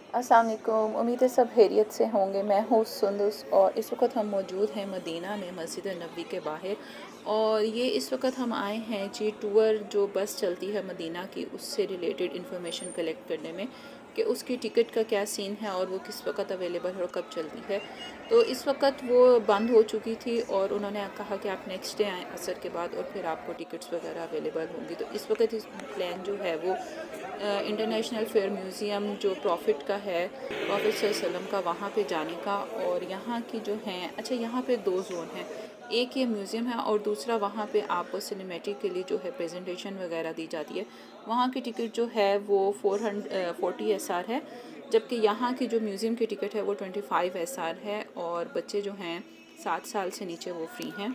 अस्सलाम वालेकुम। उम्मीद है सब खैरियत से होंगे। मैं हूँ सुंदस और इस वक्त हम मौजूद हैं मदीना में मस्जिद नबी के बाहर। और ये इस वक्त हम आए हैं जी टूर जो बस चलती है मदीना की उससे रिलेटेड इंफॉर्मेशन कलेक्ट करने में कि उसकी टिकट का क्या सीन है और वो किस वक्त अवेलेबल है और कब चलती है। तो इस वक्त वो बंद हो चुकी थी और उन्होंने कहा कि आप नेक्स्ट डे आएँ असर के बाद और फिर आपको टिकट्स वगैरह अवेलेबल होंगी। तो इस वक्त इस प्लान जो है वो इंटरनेशनल फेयर म्यूज़ियम जो प्रॉफिट का है प्रॉफिट वसल्लम का वहाँ पे जाने का। और यहाँ की जो हैं अच्छा यहाँ पे दो जोन हैं, एक ये म्यूज़ियम है और दूसरा वहाँ पे आपको सिनेमेटिक के लिए जो है प्रेजेंटेशन वगैरह दी जाती है। वहाँ की टिकट जो है वो 440 SR है, जबकि यहाँ की जो म्यूज़ियम की टिकट है वो 25 SR है और बच्चे जो हैं 7 साल से नीचे वो फ्री हैं।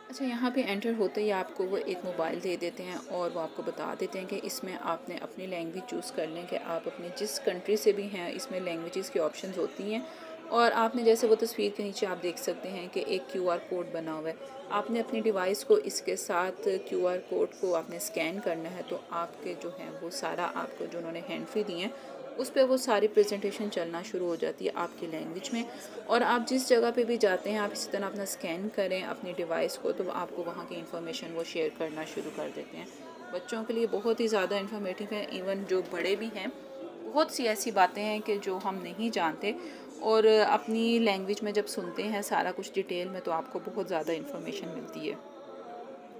अच्छा यहाँ पे एंटर होते ही आपको वो एक मोबाइल दे देते हैं और वो आपको बता देते हैं कि इसमें आपने अपनी लैंग्वेज चूज़ कर लें कि आप अपने जिस कंट्री से भी हैं, इसमें लैंग्वेजेस की ऑप्शंस होती हैं। और आपने जैसे वो तस्वीर के नीचे आप देख सकते हैं कि एक QR कोड बना हुआ है। आपने अपनी डिवाइस को इसके साथ QR कोड को आपने स्कैन करना है, तो आपके जो हैं वो सारा आपको जो उन्होंने हैंड फ्री दिए हैं उस पर वो सारी प्रेजेंटेशन चलना शुरू हो जाती है आपकी लैंग्वेज में। और आप जिस जगह पे भी जाते हैं आप इसी तरह अपना स्कैन करें अपनी डिवाइस को, तो आपको वहाँ की इन्फॉर्मेशन वो शेयर करना शुरू कर देते हैं। बच्चों के लिए बहुत ही ज़्यादा इन्फॉर्मेटिव है, इवन जो बड़े भी हैं बहुत सी ऐसी बातें हैं कि जो हम नहीं जानते और अपनी लैंग्वेज में जब सुनते हैं सारा कुछ डिटेल में तो आपको बहुत ज़्यादा इन्फॉर्मेशन मिलती है।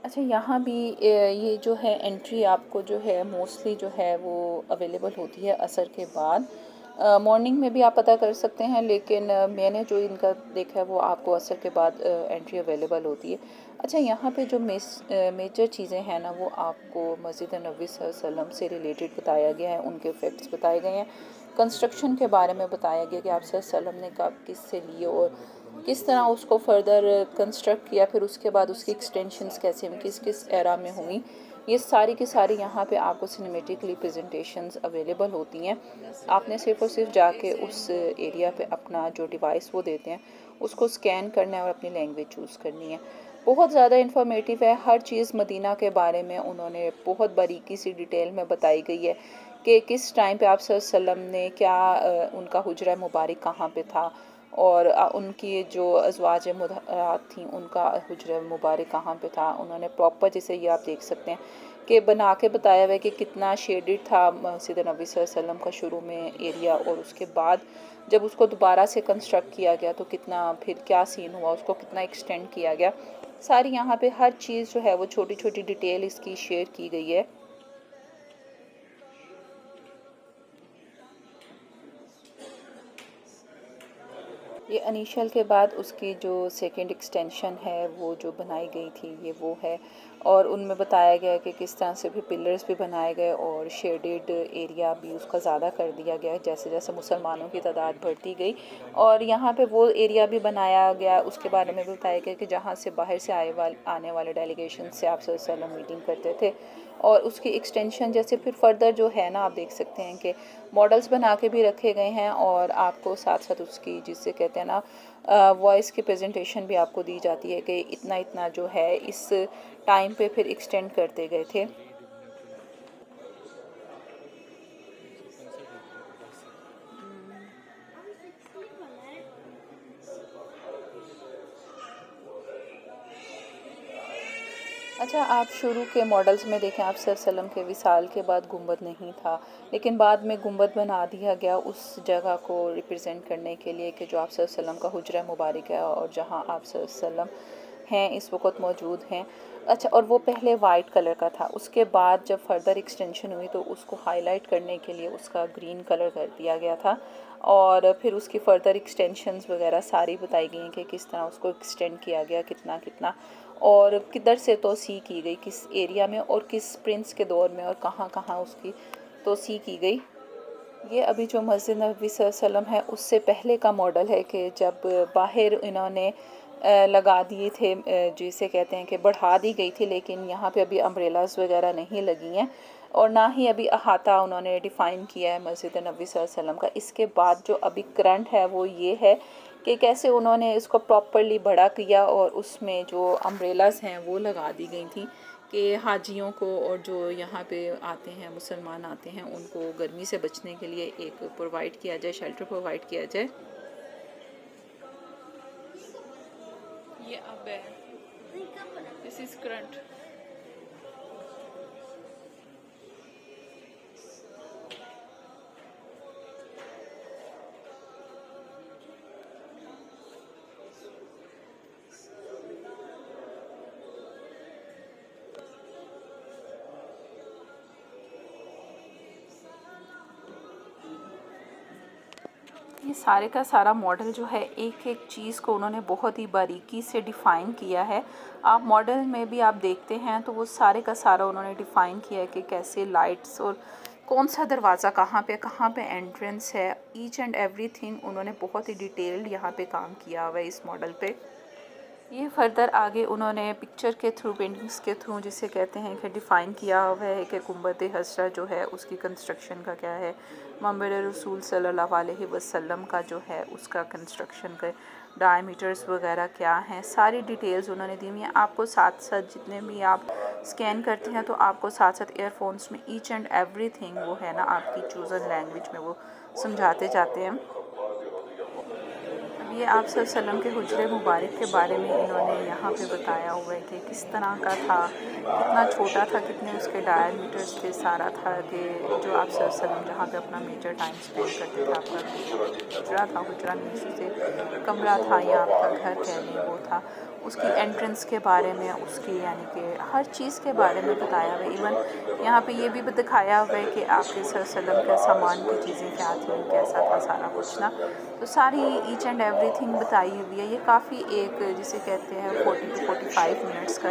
अच्छा यहाँ भी ये जो है एंट्री आपको जो है मोस्टली जो है वो अवेलेबल होती है असर के बाद। मॉर्निंग में भी आप पता कर सकते हैं, लेकिन मैंने जो इनका देखा है वो आपको असर के बाद एंट्री अवेलेबल होती है। अच्छा यहाँ पे जो मेजर चीज़ें हैं ना वो आपको मस्जिद नबी सल्लल्लाहु अलैहि वसल्लम से रिलेटेड बताया गया है, उनके फैक्ट्स बताए गए हैं, कंस्ट्रक्शन के बारे में बताया गया कि आप सल्लल्लाहु अलैहि वसल्लम ने कब किससे लिए और किस तरह उसको फर्दर कंस्ट्रक्ट किया, फिर उसके बाद उसकी एक्सटेंशंस कैसे हुई, किस किस एरा में हुई। ये सारी की सारी यहाँ पे आपको सिनेमेटिकली प्रेजेंटेशंस अवेलेबल होती हैं। आपने सिर्फ और सिर्फ जाके उस एरिया पे अपना जो डिवाइस वो देते हैं उसको स्कैन करना है और अपनी लैंग्वेज चूज़ करनी है। बहुत ज़्यादा इन्फॉर्मेटिव है, हर चीज़ मदीना के बारे में उन्होंने बहुत बारीकी सी डिटेल में बताई गई है कि किस टाइम पे आप सल्लल्लाहु अलैहि वसल्लम ने क्या उनका हुजरा मुबारक कहाँ पे था और उनकी जो अज़वाज मुतहहरात थी उनका हुजरा मुबारक कहाँ पे था। उन्होंने प्रॉपर जैसे ये आप देख सकते हैं कि बना के बताया हुआ है कि कितना शेडेड था मस्जिद नबी सल्लल्लाहु अलैहि वसल्लम का शुरू में एरिया, और उसके बाद जब उसको दोबारा से कंस्ट्रक्ट किया गया तो कितना फिर क्या सीन हुआ, उसको कितना एक्सटेंड किया गया। सारी यहाँ पे हर चीज़ जो है वो छोटी छोटी डिटेल इसकी शेयर की गई है। ये इनिशियल के बाद उसकी जो सेकंड एक्सटेंशन है वो जो बनाई गई थी ये वो है। और उनमें बताया गया कि किस तरह से भी पिलर्स भी बनाए गए और शेडेड एरिया भी उसका ज़्यादा कर दिया गया जैसे जैसे मुसलमानों की तादाद बढ़ती गई। और यहाँ पे वो एरिया भी बनाया गया, उसके बारे में भी बताया गया कि जहाँ से बाहर से आने वाले डेलीगेशन से आप सल्लल्लाहु अलैहि वसल्लम मीटिंग करते थे। और उसकी एक्सटेंशन जैसे फिर फर्दर जो है ना आप देख सकते हैं कि मॉडल्स बना के भी रखे गए हैं और आपको साथ साथ उसकी जिससे कहते हैं ना वॉइस की प्रेजेंटेशन भी आपको दी जाती है कि इतना इतना जो है इस टाइम पे फिर एक्सटेंड करते गए थे। अच्छा आप शुरू के मॉडल्स में देखें आप वसल्लम के विसाल के बाद गुंबद नहीं था, लेकिन बाद में गुंबद बना दिया गया उस जगह को रिप्रेजेंट करने के लिए कि जो आप वसल्लम का हुजरा मुबारक है और जहाँ आप वसल्लम हैं इस वक्त मौजूद हैं। अच्छा और वो पहले वाइट कलर का था, उसके बाद जब फर्दर एक्सटेंशन हुई तो उसको हाईलाइट करने के लिए उसका ग्रीन कलर कर दिया गया था। और फिर उसकी फ़र्दर एक्सटेंशंस वगैरह सारी बताई गई कि किस तरह उसको एक्सटेंड किया गया कितना कितना और किधर से तोसी की गई, किस एरिया में और किस प्रिंस के दौर में और कहाँ कहाँ उसकी तोसी की गई। ये अभी जो मस्जिद नबी वसल्लम है उससे पहले का मॉडल है कि जब बाहर इन्होंने लगा दिए थे, जिसे कहते हैं कि बढ़ा दी गई थी, लेकिन यहाँ पे अभी अम्ब्रेलाज वगैरह नहीं लगी हैं और ना ही अभी अहाता उन्होंने डिफ़ाइन किया है मस्जिद नबी वसल्लम का। इसके बाद जो अभी करंट है वो ये है कि कैसे उन्होंने इसको प्रॉपरली बड़ा किया और उसमें जो अम्ब्रेलाज हैं वो लगा दी गई थी कि हाजियों को और जो यहाँ पे आते हैं मुसलमान आते हैं उनको गर्मी से बचने के लिए एक प्रोवाइड किया जाए, शेल्टर प्रोवाइड किया जाए। ये अब है, दिस इज करंट। ये सारे का सारा मॉडल जो है एक एक चीज़ को उन्होंने बहुत ही बारीकी से डिफ़ाइन किया है। आप मॉडल में भी आप देखते हैं तो वो सारे का सारा उन्होंने डिफ़ाइन किया है कि कैसे लाइट्स और कौन सा दरवाज़ा कहाँ पे एंट्रेंस है, ईच एंड एवरीथिंग उन्होंने बहुत ही डिटेल्ड यहाँ पे काम किया हुआ है इस मॉडल पे। ये फर्दर आगे उन्होंने पिक्चर के थ्रू, पेंटिंग्स के थ्रू जिसे कहते हैं कि डिफ़ाइन किया हुआ है कि गुंबद हज़रा जो है उसकी कंस्ट्रक्शन का क्या है, मंबर रसूल सल्लल्लाहु अलैहि वसल्लम का जो है उसका कंस्ट्रक्शन के डायमीटर्स वगैरह क्या हैं, सारी डिटेल्स उन्होंने दी हुई हैं। आपको साथ साथ जितने भी आप स्कैन करते हैं तो आपको साथ साथ ईयरफोन्स में ईच एंड एवरीथिंग वो है ना आपकी चूज़न लैंग्वेज में वो समझाते जाते हैं। ये आप वसल्लम के हुजरे मुबारक के बारे में इन्होंने यहाँ पे बताया हुआ है कि किस तरह का था, कितना छोटा था, कितने उसके डायमीटर्स थे, सारा था कि जो आप वसल्लम जहाँ पे अपना मेजर टाइम स्पेंड करते थे। आपका हुजरा था, हुजरा मीन्स उसे कमरा था या आपका घर कह लें वो था, उसकी एंट्रेंस के बारे में, उसकी यानी कि हर चीज़ के बारे में बताया हुआ है। इवन यहाँ पे ये भी दिखाया हुआ है कि आपके वसल्लम के सामान की चीज़ें क्या थी, कैसा था सारा कुछ ना, तो सारी ईच एंड एवरीथिंग बताई हुई है। ये काफ़ी एक जिसे कहते हैं 40 to 45 मिनट्स का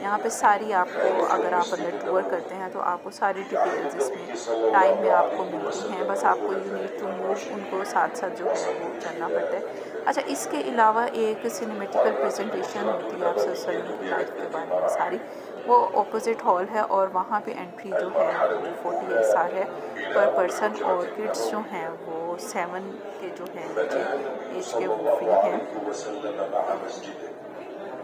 यहाँ पे सारी आपको, अगर आप अंदर टूर करते हैं तो आपको सारी डिटेल्स इसमें टाइम में आपको मिलती हैं। बस आपको यू नीड टू मूव, उनको साथ साथ जो है वो चलना पड़ता है। अच्छा, इसके अलावा एक सिनेमेटिकल प्रेजेंटेशन होती है आप वसल्लम की लाइफ के बारे में सारी, वो ऑपोजिट हॉल है और वहाँ पे एंट्री जो है वो 40 ऐसा है पर पर्सन, और किड्स जो हैं वो 7 के जो हैं नीचे एज के वो फ्री हैं।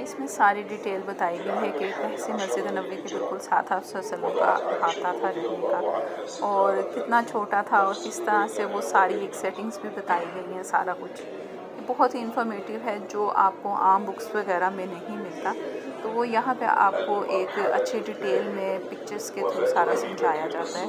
इसमें सारी डिटेल बताई गई है कि कैसे मस्जिद नबी के बिल्कुल साथ आप वसल्लम का अहाता था रहने का और कितना छोटा था और किस तरह से वो सारी एक सेटिंग्स भी बताई गई हैं, सारा कुछ बहुत ही इंफॉर्मेटिव है जो आपको आम बुक्स वगैरह में नहीं मिलता। तो वो यहाँ पे आपको एक अच्छी डिटेल में पिक्चर्स के थ्रू सारा समझाया जाता है।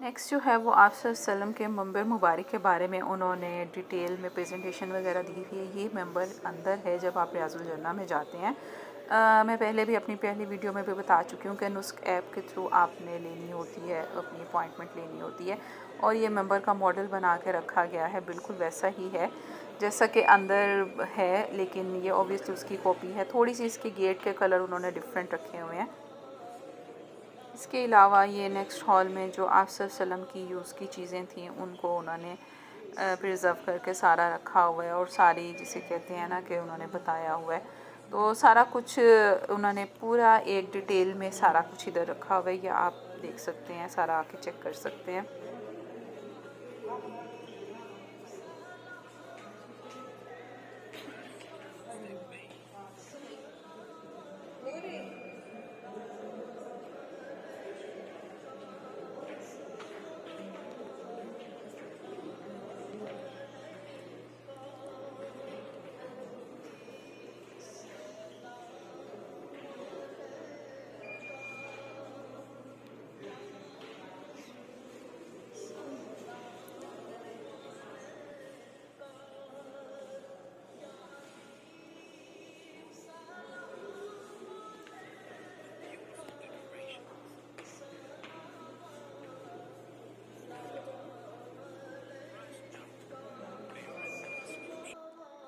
नेक्स्ट जो है वो आप वसल्लम के मंबर मुबारक के बारे में उन्होंने डिटेल में प्रेजेंटेशन वगैरह दी हुई है। ये मंबर अंदर है जब आप रियाजुल जन्ना में जाते हैं। मैं पहले भी अपनी पहली वीडियो में भी बता चुकी हूँ कि नुस्ख ऐप के थ्रू आपने लेनी होती है, अपनी अपॉइंटमेंट लेनी होती है और ये मंबर का मॉडल बना के रखा गया है, बिल्कुल वैसा ही है जैसा कि अंदर है, लेकिन ये ऑब्वियसली उसकी कॉपी है। थोड़ी सी इसके गेट के कलर उन्होंने डिफरेंट रखे हुए हैं। इसके अलावा ये नेक्स्ट हॉल में जो आप वसल्लम की यूज़ की चीज़ें थी उनको उन्होंने प्रिजर्व करके सारा रखा हुआ है, और सारी जिसे कहते हैं ना कि उन्होंने बताया हुआ है, तो सारा कुछ उन्होंने पूरा एक डिटेल में सारा कुछ इधर रखा हुआ है। ये आप देख सकते हैं, सारा आके चेक कर सकते हैं।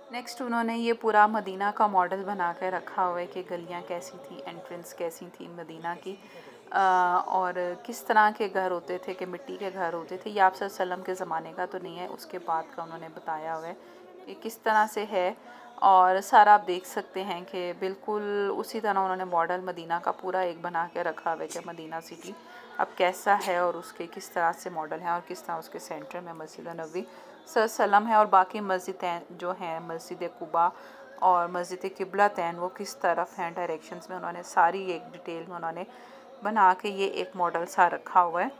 नेक्स्ट उन्होंने ये पूरा मदीना का मॉडल बना कर रखा हुआ है कि गलियाँ कैसी थी, एंट्रेंस कैसी थी मदीना की, और किस तरह के घर होते थे, कि मिट्टी के घर होते थे। ये आप सल्लम के ज़माने का तो नहीं है, उसके बाद का उन्होंने बताया हुआ है कि किस तरह से है। और सारा आप देख सकते हैं कि बिल्कुल उसी तरह उन्होंने मॉडल मदीना का पूरा एक बना के रखा हुआ है कि मदीना सिटी अब कैसा है, और उसके किस तरह से मॉडल हैं, और किस तरह उसके सेंटर में मस्जिद नबी सल्लम है, और बाकी मस्जिदें जो हैं, मस्जिद कुबा और मस्जिद किबलतैन, वो किस तरफ हैं डायरेक्शंस में, उन्होंने सारी एक डिटेल में उन्होंने बना के ये एक मॉडल सा रखा हुआ है।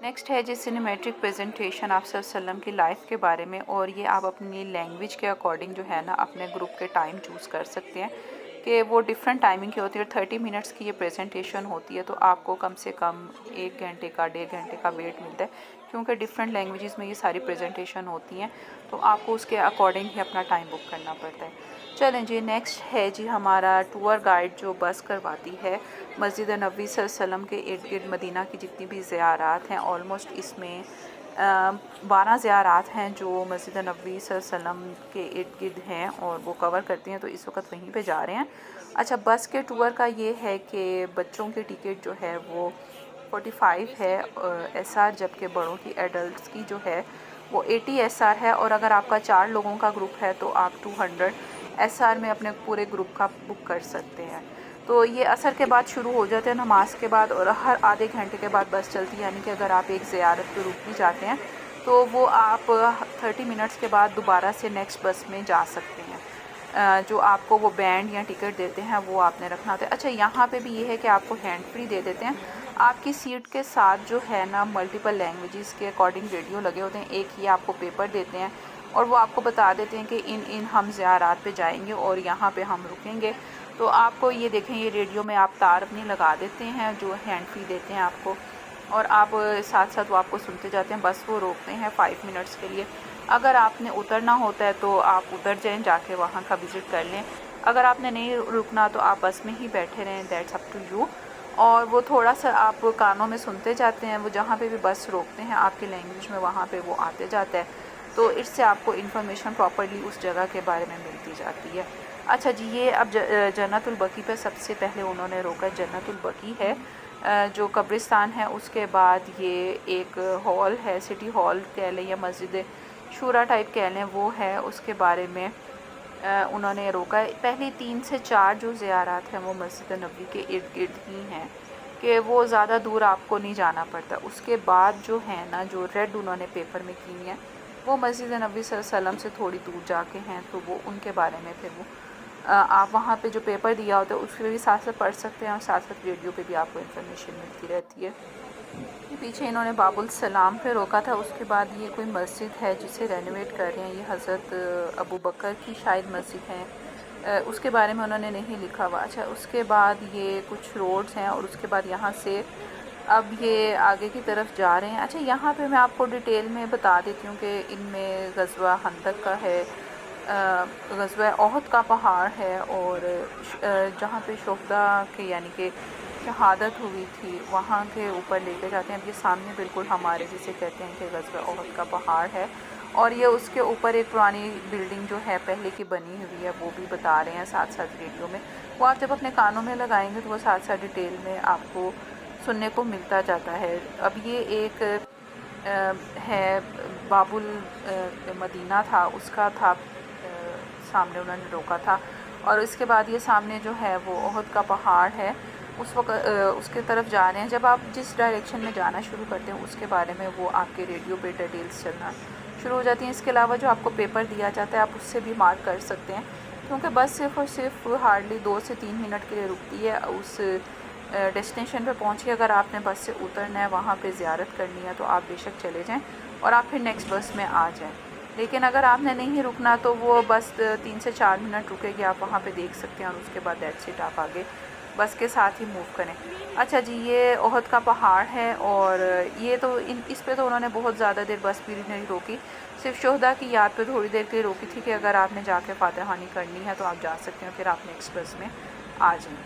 नेक्स्ट है जी सिनेमैटिक प्रेजेंटेशन आप वसल्लम की लाइफ के बारे में, और ये आप अपनी लैंग्वेज के अकॉर्डिंग जो है ना अपने ग्रुप के टाइम चूज़ कर सकते हैं कि वो डिफरेंट टाइमिंग की होती है। 30 मिनट्स की ये प्रेजेंटेशन होती है, तो आपको कम से कम 1 घंटे का 1.5 घंटे का वेट मिलता है, क्योंकि डिफरेंट लैंग्वेजेस में ये सारी प्रेजेंटेशन होती हैं, तो आपको उसके अकॉर्डिंग ही अपना टाइम बुक करना पड़ता है। चलें जी, नेक्स्ट है जी हमारा टूर गाइड जो बस करवाती है मस्जिद नबी सल्लम के इर्द गिर्द मदीना की जितनी भी ज़ियारात हैं। ऑलमोस्ट इसमें 12 ज़ियारात हैं जो मस्जिद नबी सल्लम के इर्द गिर्द हैं, और वो कवर करती हैं, तो इस वक्त वहीं पे जा रहे हैं। अच्छा, बस के टूर का ये है कि बच्चों की टिकट जो है वो 45 है SR, जबकि बड़ों की एडल्ट्स की जो है वो 80 SR है, और अगर आपका 4 लोगों का ग्रुप है तो आप 200 SR में अपने पूरे ग्रुप का बुक कर सकते हैं। तो ये असर के बाद शुरू हो जाते हैं, नमाज के बाद, और हर आधे घंटे के बाद बस चलती है, यानी कि अगर आप एक ज़ियारत पे रुक भी जाते हैं तो वो आप 30 मिनट्स के बाद दोबारा से नेक्स्ट बस में जा सकते हैं। जो आपको वो बैंड या टिकट देते हैं वो आपने रखना होता है। अच्छा, यहाँ पे भी ये है कि आपको हैंड फ्री दे देते हैं। आपकी सीट के साथ जो है ना मल्टीपल लैंग्वेजेस के अकॉर्डिंग रेडियो लगे होते हैं। एक ये आपको पेपर देते हैं, और वो आपको बता देते हैं कि इन हम ज़ियारात पे जाएंगे और यहाँ पे हम रुकेंगे। तो आपको ये देखें, ये रेडियो में आप तार अपनी लगा देते हैं जो हैंड फ्री देते हैं आपको, और आप साथ साथ वो आपको सुनते जाते हैं। बस वो रोकते हैं 5 मिनट्स के लिए। अगर आपने उतरना होता है तो आप उतर जाएं, जाके वहाँ का विज़िट कर लें। अगर आपने नहीं रुकना तो आप बस में ही बैठे रहें, दैट्स अप टू यू। और वो थोड़ा सा आप कानों में सुनते जाते हैं, वो जहाँ पे भी बस रोकते हैं आपकी लैंग्वेज में वहाँ पे वो आते जाता है, तो इससे आपको इन्फॉर्मेशन प्रॉपर्ली उस जगह के बारे में मिलती जाती है। अच्छा जी, ये अब जन्नतुल बकी पे सबसे पहले उन्होंने रोका। जन्नतुल बकी है जो कब्रिस्तान है, उसके बाद ये एक हॉल है, सिटी हॉल कह लें या मस्जिद शूरा टाइप कह लें, वो है, उसके बारे में उन्होंने रोका। पहली 3 से 4 जो ज़ियारात हैं वो मस्जिद नबी के इर्द गिर्द ही हैं, कि वो ज़्यादा दूर आपको नहीं जाना पड़ता। उसके बाद जो है ना, जो रेड उन्होंने पेपर में की है वो मस्जिद नबी सल्लम से थोड़ी दूर जाके हैं, तो वो उनके बारे में फिर वो आप वहाँ पे जो पेपर दिया होता है उसके भी साथ साथ पढ़ सकते हैं, और साथ साथ रेडियो पे भी आपको इन्फॉर्मेशन मिलती रहती है। ये पीछे इन्होंने बाबुल सलाम पे रोका था। उसके बाद ये कोई मस्जिद है जिसे रेनोवेट कर रहे हैं, ये हज़रत अबू बकर की शायद मस्जिद है, उसके बारे में उन्होंने नहीं लिखा हुआ। अच्छा, उसके बाद ये कुछ रोड्स हैं, और उसके बाद यहाँ से अब ये आगे की तरफ जा रहे हैं। अच्छा, यहाँ पे मैं आपको डिटेल में बता देती हूँ कि इनमें ग़ज़वा खंदक का है, ग़ज़वा ओहद का पहाड़ है, और जहाँ पे शुहदा के यानी कि शहादत हुई थी वहाँ के ऊपर लेके जाते हैं। अब ये सामने बिल्कुल हमारे जिसे कहते हैं कि ग़ज़वा ओहद का पहाड़ है, और ये उसके ऊपर एक पुरानी बिल्डिंग जो है पहले की बनी हुई है वो भी बता रहे हैं साथ साथ रेडियो में। वो आप जब अपने कानों में लगाएंगे तो वो साथ साथ डिटेल में आपको सुनने को मिलता जाता है। अब ये एक है बाबुल मदीना था, उसका था सामने उन्होंने रोका था। और इसके बाद ये सामने जो है वो ओहद का पहाड़ है, उस वक्त उसके तरफ जा रहे हैं। जब आप जिस डायरेक्शन में जाना शुरू करते हैं उसके बारे में वो आपके रेडियो पे डिटेल्स चलना शुरू हो जाती हैं। इसके अलावा जो आपको पेपर दिया जाता है आप उससे भी मार्क कर सकते हैं, क्योंकि बस सिर्फ़ और सिर्फ हार्डली 2 से 3 मिनट के लिए रुकती है। उस डेस्टिनेशन पे पहुँचिए, अगर आपने बस से उतरना है, वहाँ पे ज़ियारत करनी है तो आप बेशक चले जाएं और आप फिर नेक्स्ट बस में आ जाएं। लेकिन अगर आपने नहीं रुकना तो वो बस 3 से 4 मिनट रुकेगी, आप वहाँ पे देख सकते हैं और उसके बाद दैट्स इट, आप आगे बस के साथ ही मूव करें। अच्छा जी, ये ओहद का पहाड़ है और ये तो इस पे तो उन्होंने बहुत ज़्यादा देर बस भी नहीं रोकी, सिर्फ शोहदा की याद पे थोड़ी देर के लिए रोकी थी कि अगर आपने जाके फातहानी करनी है तो आप जा सकते हैं, फिर आप नेक्स्ट बस में आ जाएँ।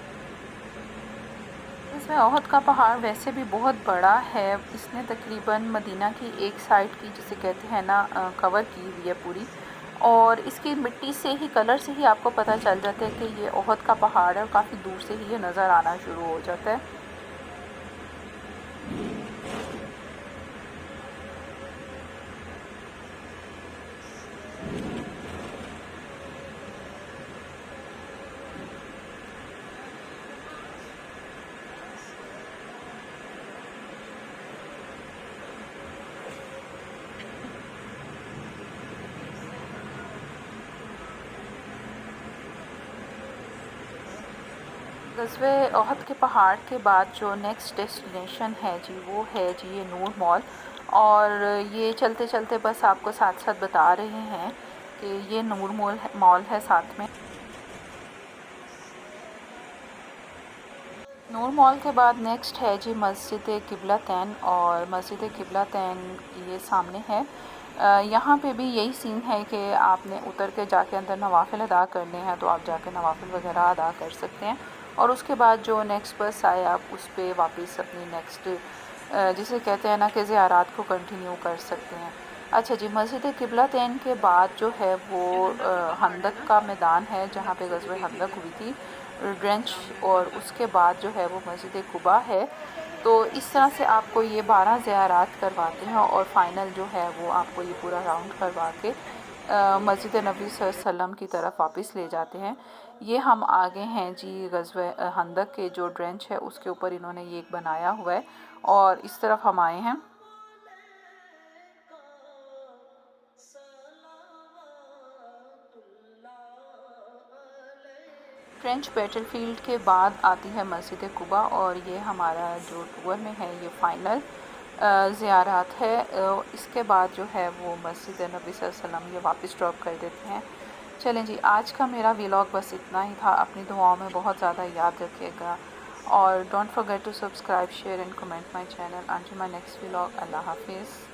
इसमें ओहद का पहाड़ वैसे भी बहुत बड़ा है, इसने तकरीबन मदीना की एक साइड की जिसे कहते हैं ना कवर की हुई है पूरी। और इसकी मिट्टी से ही, कलर से ही आपको पता चल जाता है कि ये ओहद का पहाड़ है और काफ़ी दूर से ही ये नज़र आना शुरू हो जाता है। ग़ज़वे ओहद के पहाड़ के बाद जो नेक्स्ट डेस्टिनेशन है जी वो है जी ये नूर मॉल। और ये चलते चलते बस आपको साथ साथ बता रहे हैं कि ये नूर मॉल है साथ में। नूर मॉल के बाद नेक्स्ट है जी मस्जिद क़िबलतैन, और मस्जिद क़िबलतैन ये सामने है। यहाँ पे भी यही सीन है कि आपने उतर के जाके अंदर नवाफिल अदा करने हैं तो आप जाके नवाफिल वगैरह अदा कर सकते हैं। और उसके बाद जो नेक्स्ट बस आए आप उस पर वापस अपनी नेक्स्ट जिसे कहते हैं ना कि ज़ियारात को कंटिन्यू कर सकते हैं। अच्छा जी, मस्जिद क़िबलतैन के बाद जो है वो हंदक का मैदान है जहाँ पे ग़ज़वे हंदक हुई थी, ड्रेंच। और उसके बाद जो है वो मस्जिद कुबा है। तो इस तरह से आपको ये 12 ज़ियारात करवाते हैं और फ़ाइनल जो है वो आपको ये पूरा राउंड करवा के मस्जिद नबी सल्लल्लाहु अलैहि वसल्लम की तरफ वापस ले जाते हैं। ये हम आगे हैं जी ग़ज़वे हंदक के जो ड्रेंच है उसके ऊपर इन्होंने ये एक बनाया हुआ है और इस तरफ हम आए हैं। फ्रेंच बैटलफील्ड के बाद आती है मस्जिद कुबा और ये हमारा जो टूर में है ये फ़ाइनल ज़ियारत है। इसके बाद जो है वो मस्जिद नबी सल्लल्लाहु अलैहि वसल्लम ये वापस ड्रॉप कर देते हैं। चलें जी, आज का मेरा व्लॉग बस इतना ही था। अपनी दुआओं में बहुत ज़्यादा याद रखिएगा और don't forget to subscribe, share and comment my channel. Until my next vlog, अल्लाह हाफिज़।